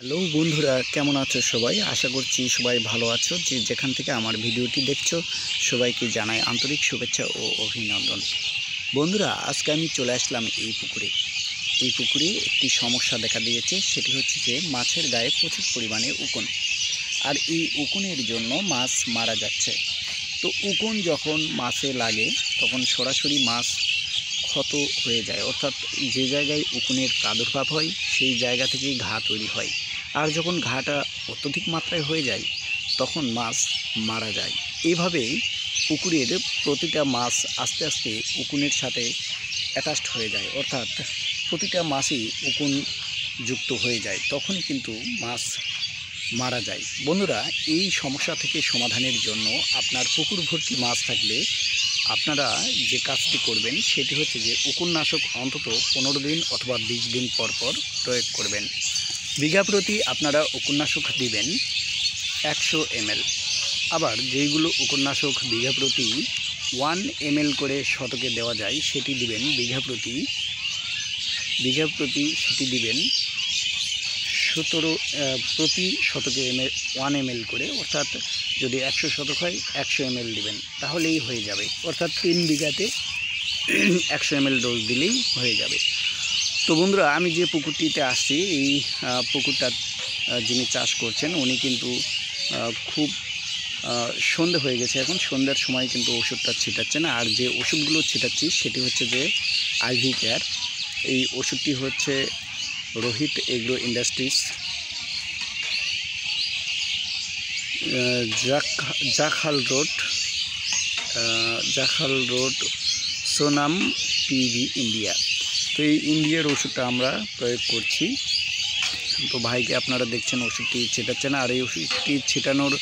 Hello বন্ধুরা, কেমন আছো সবাই? আশা করছি সবাই ভালো আছো। যে যেখান থেকে আমার ভিডিওটি দেখছো সবাইকে জানাই আন্তরিক শুভেচ্ছা ও অভিনন্দন। বন্ধুরা, আজকে আমি চলে আসলাম এই পুকুরে একটি সমস্যা দেখা দিয়েছে। সেটি হচ্ছে যে মাছের গায়ে প্রচুর পরিমাণে উকুন, আর এই উকুনের জন্য মাছ মারা যাচ্ছে। তো উকুন যখন মাছে লাগে তখন সরাসরি মাছ ক্ষত হয়ে যায়, অর্থাৎ যে জায়গায় উকুনের প্রাদুর্ভাব হয় সেই জায়গা থেকেই ঘা তৈরি হয়। আর যখন ঘাটা অত্যধিক মাত্রায় হয়ে যায় তখন মাছ মারা যায়। এইভাবেই পুকুরের প্রতিটা মাছ আস্তে আস্তে উকুনের সাথে অ্যাটাচড হয়ে যায়, অর্থাৎ প্রতিটা মাছই উকুন যুক্ত হয়ে যায়, তখনই কিন্তু মাছ মারা যায়। বন্ধুরা, এই সমস্যা থেকে সমাধানের জন্য আপনার পুকুর ভর্তি মাছ থাকলে আপনারা যে কাজটি করবেন সেটি হচ্ছে যে উকুননাশক অন্তত 15 দিন অথবা 20 দিন পর পর প্রয়োগ করবেন। বিঘা প্রতি আপনারা উকুননাশক দিবেন 100 ml। আবার যেইগুলো উকুননাশক বিঘা প্রতি 1 ml করে শতকে দেওয়া যায় সেটি দিবেন বিঘা প্রতি সেটি দিবেন 17 প্রতি শতকে 1 ml করে, অর্থাৎ যদি 100 শতক হয় 100 ml দিবেন, তাহলেই হয়ে যাবে। অর্থাৎ 3 বিঘাতে 100 ml ডোজ দিলেই হয়ে যাবে। তো বন্ধুরা, আমি যে পুকুরটিতে আসছি এই পুকুরটা যিনি চাষ করছেন উনি কিন্তু খুব সন্ধে হয়ে গেছে, এখন সন্ধ্যার সময় কিন্তু ওষুধটা ছিটাচ্ছেন। আর যে ওষুধগুলো ছিটাচ্ছি সেটি হচ্ছে যে আইভি কেয়ার। এই ওষুধটি হচ্ছে Rohit agro industries Jakhal road Sonam PV India. তো এই ইন্ডিয়ার ওষুধটা আমরা প্রয়োগ করছি। তো ভাইকে আপনারা দেখছেন ওষুধটি ছেটাচ্ছেন, আর এই ওষুধটি ছেটানোর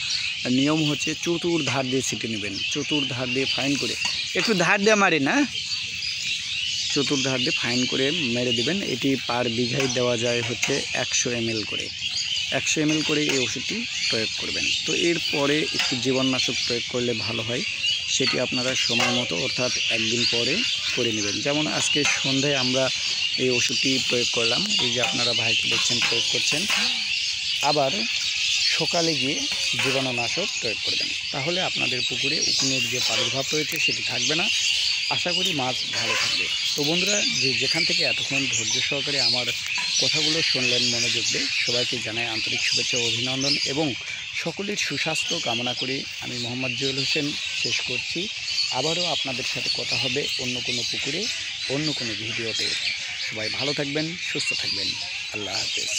নিয়ম হচ্ছে চতুর্ধার দিয়ে ছিটে নেবেন, চতুর্ধার দিয়ে ফাইন করে, একটু ধার দিয়ে মারে না, চতুর্ধার দিয়ে ফাইন করে মেরে দেবেন। এটি পার বিঘায় দেওয়া যায় হচ্ছে 100 ml করে, 100 ml করে এই ওষুধটি প্রয়োগ করবেন। তো এরপরে একটু জীবাণুনাশক প্রয়োগ করলে ভালো হয়, সেটি আপনারা সময় মতো অর্থাৎ একদিন পরে করে নেবেন। যেমন আজকে সন্ধ্যায় আমরা এই ওষুধটি প্রয়োগ করলাম, এই যে আপনারা ভাইকে দেখছেন প্রয়োগ করছেন। আবার সকালে গিয়ে জীবাণুনাশক প্রয়োগ করবেন, তাহলে আপনাদের পুকুরে উকুনের যে প্রাদুর্ভাব রয়েছে সেটি থাকবে না। আশা করি মাছ ভালো থাকবে। তো বন্ধুরা, যেখান থেকে এতক্ষণ ধৈর্য সহকারে আমার কথাগুলো শুনলেন মনোযোগ দিয়ে, সবাইকে জানাই আন্তরিক শুভেচ্ছা ও অভিনন্দন এবং সকলের সুস্বাস্থ্য কামনা করে আমি মোহাম্মদ জুয়েল হোসেন শেষ করছি। আবারও আপনাদের সাথে কথা হবে অন্য কোনো পুকুরে, অন্য কোনো ভিডিওতে। সবাই ভালো থাকবেন, সুস্থ থাকবেন। আল্লাহ হাফেজ।